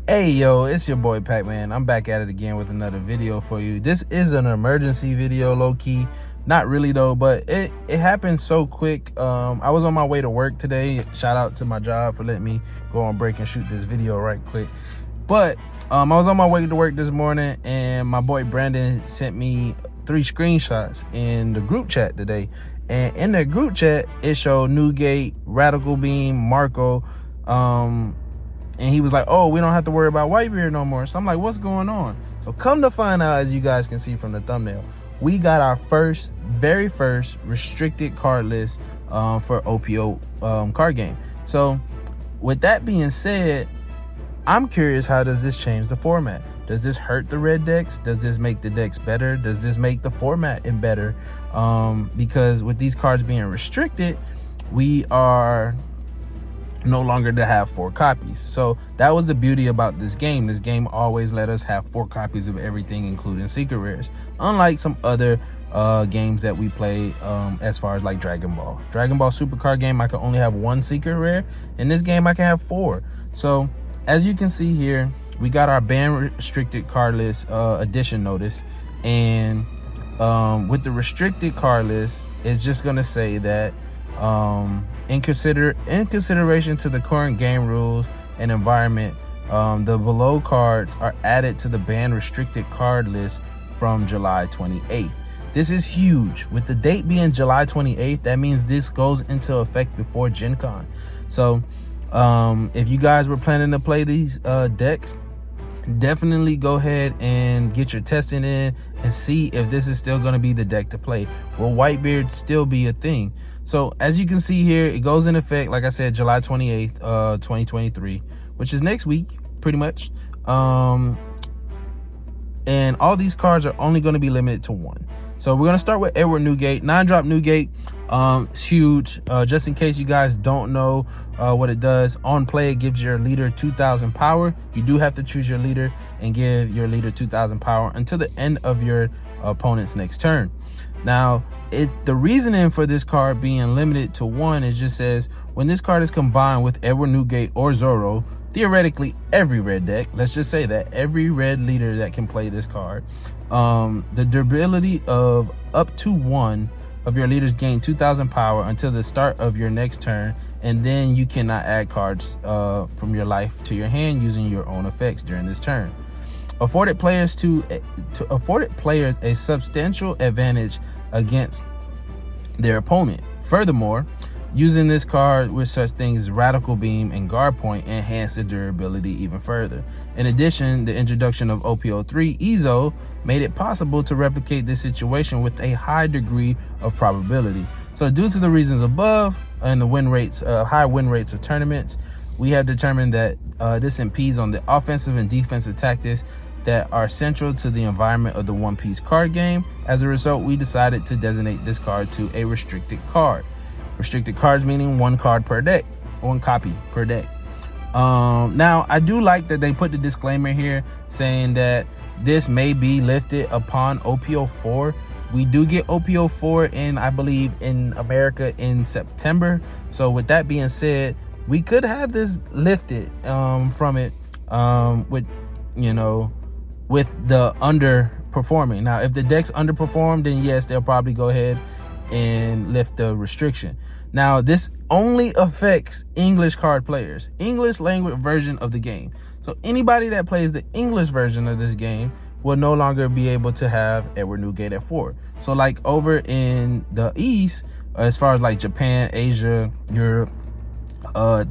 Hey yo, it's your boy Pac-Man. I'm back at it again with another video for you. This is an emergency video, low-key. Not really though, but it happened so quick. I was on my way to work today. Shout out to my job for letting me go on break and shoot this video right quick. But I was on my way to work this morning and my boy Brandon sent me 3 screenshots in the group chat today. And in that group chat, it showed Newgate, Radical Beam, Marco, and he was like, oh, we don't have to worry about Whitebeard no more. So I'm like, what's going on? So come to find out, as you guys can see from the thumbnail, we got our very first restricted card list for OPO card game. So with that being said, I'm curious, how does this change the format? Does this hurt the red decks? Does this make the decks better? Does this make the format better? Because with these cards being restricted, we are no longer to have 4 copies. So that was the beauty about this game. This game always let us have 4 copies of everything, including secret rares, unlike some other games that we play, as far as like Dragon Ball Super card game. I can only have 1 secret rare. In this game I can have 4. So as you can see here, we got our ban restricted card list addition notice, and with the restricted card list, it's just gonna say that in consideration to the current game rules and environment, the below cards are added to the ban restricted card list from July 28th. This is huge. With the date being July 28th, that means this goes into effect before Gen Con. So if you guys were planning to play these decks, definitely go ahead and get your testing in and see if this is still going to be the deck to play. Will Whitebeard still be a thing? So as you can see here, it goes in effect, like I said, July 28th, 2023, which is next week, pretty much. And all these cards are only going to be limited to 1. So we're going to start with Edward Newgate. 9-drop Newgate. It's huge. Just in case you guys don't know what it does, on play it gives your leader 2,000 power. You do have to choose your leader and give your leader 2,000 power until the end of your opponent's next turn. Now, it's the reasoning for this card being limited to 1. It just says when this card is combined with Edward Newgate or Zoro, theoretically every red deck, let's just say that every red leader that can play this card, the durability of up to 1 of your leaders gain 2,000 power until the start of your next turn, and then you cannot add cards from your life to your hand using your own effects during this turn. Afforded players a substantial advantage against their opponent. Furthermore, using this card with such things as Radical Beam and Guard Point enhance the durability even further. In addition, the introduction of OPO3 EZO made it possible to replicate this situation with a high degree of probability. So due to the reasons above and the win rates, high win rates of tournaments, we have determined that this impedes on the offensive and defensive tactics that are central to the environment of the One Piece card game. As a result, we decided to designate this card to a restricted card. Restricted cards meaning 1 card per deck, 1 copy per deck. Now, I do like that they put the disclaimer here saying that this may be lifted upon OPO4. We do get OPO4 in, I believe, in America in September. So with that being said, we could have this lifted from it with, you know, with the underperforming. Now, if the deck's underperformed, then yes, they'll probably go ahead and lift the restriction. Now, this only affects English card players, English language version of the game. So anybody that plays the English version of this game will no longer be able to have Edward Newgate at 4. So like over in the East, as far as like Japan, Asia, Europe,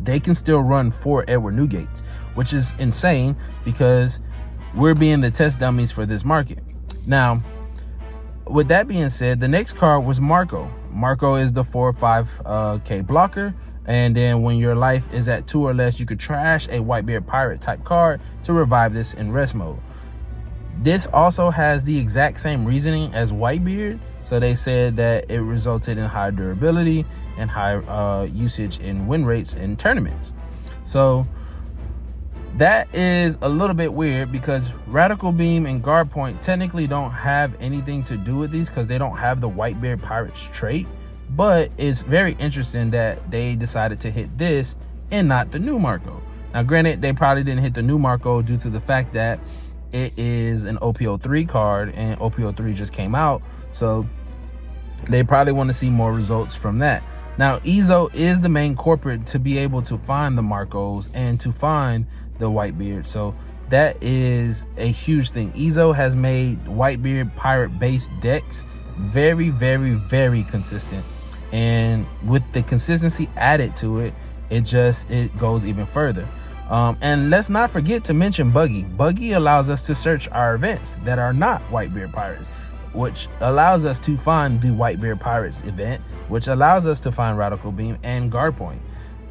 they can still run 4 Edward Newgates, which is insane because we're being the test dummies for this market. Now, with that being said, the next card was Marco. Marco is the 4 or 5k blocker, and then when your life is at 2 or less, you could trash a Whitebeard pirate type card to revive this in rest mode. This also has the exact same reasoning as Whitebeard, so they said that it resulted in high durability and high usage in win rates in tournaments. So that is a little bit weird because Radical Beam and Guard Point technically don't have anything to do with these because they don't have the Whitebeard Pirates trait. But it's very interesting that they decided to hit this and not the new Marco. Now, granted, they probably didn't hit the new Marco due to the fact that it is an OPO3 card and OPO3 just came out. So they probably want to see more results from that. Now, Ezo is the main corporate to be able to find the Marcos and to find the Whitebeard. So that is a huge thing. Ezo has made Whitebeard pirate based decks very, very, very consistent. And with the consistency added to it, it goes even further. And let's not forget to mention Buggy. Buggy allows us to search our events that are not Whitebeard Pirates, which allows us to find the Whitebeard Pirates event, which allows us to find Radical Beam and Guard Point.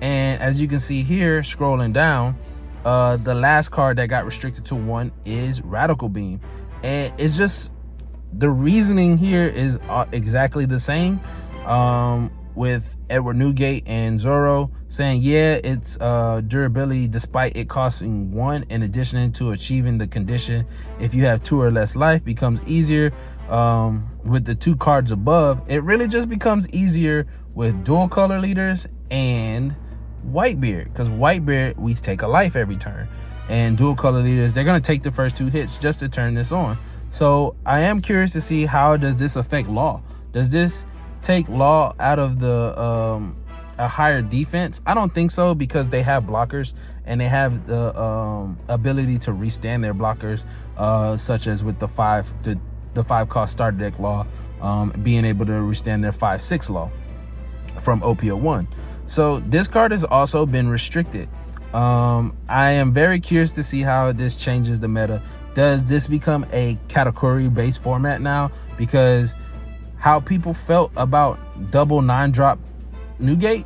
And as you can see here, scrolling down, the last card that got restricted to 1 is Radical Beam. And it's just, the reasoning here is exactly the same, with Edward Newgate and Zoro saying, yeah, it's durability despite it costing 1, in addition to achieving the condition if you have 2 or less life becomes easier. With the 2 cards above, it really just becomes easier with dual color leaders and Whitebeard, because Whitebeard, we take a life every turn, and dual color leaders, they're going to take the first 2 hits just to turn this on. So I am curious to see, how does this affect Law? Does this take Law out of the a higher defense? I don't think so, because they have blockers and they have the ability to restand their blockers, such as with the 5 cost starter deck Law, being able to restand their 5/6 Law from OPO1. So this card has also been restricted. I am very curious to see how this changes the meta. Does this become a category based format now? Because how people felt about double 9-drop Newgate,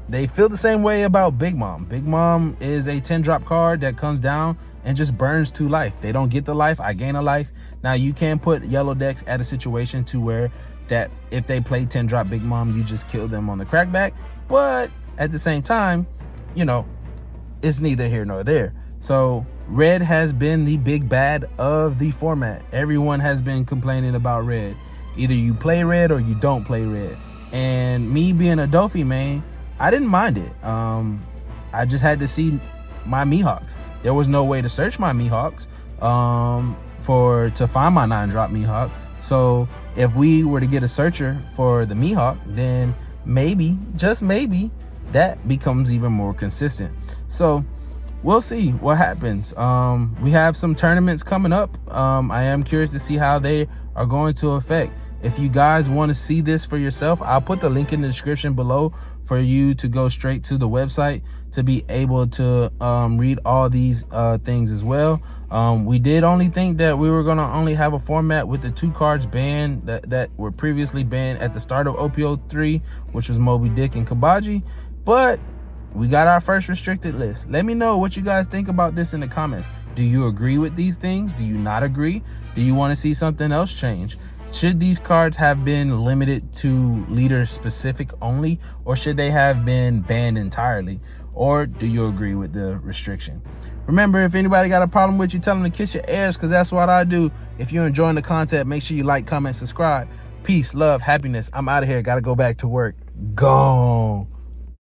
they feel the same way about Big Mom. Big Mom is a 10-drop card that comes down and just burns 2 life. They don't get the life, I gain a life. Now you can put yellow decks at a situation to where that if they play 10-drop Big Mom, you just kill them on the crackback. But at the same time, you know, it's neither here nor there. So red has been the big bad of the format. Everyone has been complaining about red. Either you play red or you don't play red. And me being a Dofi main, I didn't mind it. I just had to see my Mihawks. There was no way to search my Mihawks to find my 9-drop Mihawk. So if we were to get a searcher for the Mihawk, then maybe, just maybe, that becomes even more consistent. So we'll see what happens. We have some tournaments coming up. I am curious to see how they are going to affect. If you guys want to see this for yourself, I'll put the link in the description below for you to go straight to the website to be able to read all these things as well. We did only think that we were going to only have a format with the 2 cards banned that were previously banned at the start of OPO3, which was Moby Dick and Kabaji. But we got our first restricted list. Let me know what you guys think about this in the comments. Do you agree with these things? Do you not agree? Do you want to see something else change? Should these cards have been limited to leader specific only, or should they have been banned entirely? Or do you agree with the restriction? Remember, if anybody got a problem with you, tell them to kiss your ears, because that's what I do. If you're enjoying the content, make sure you like, comment, subscribe. Peace, love, happiness. I'm out of here. Got to go back to work. Gone.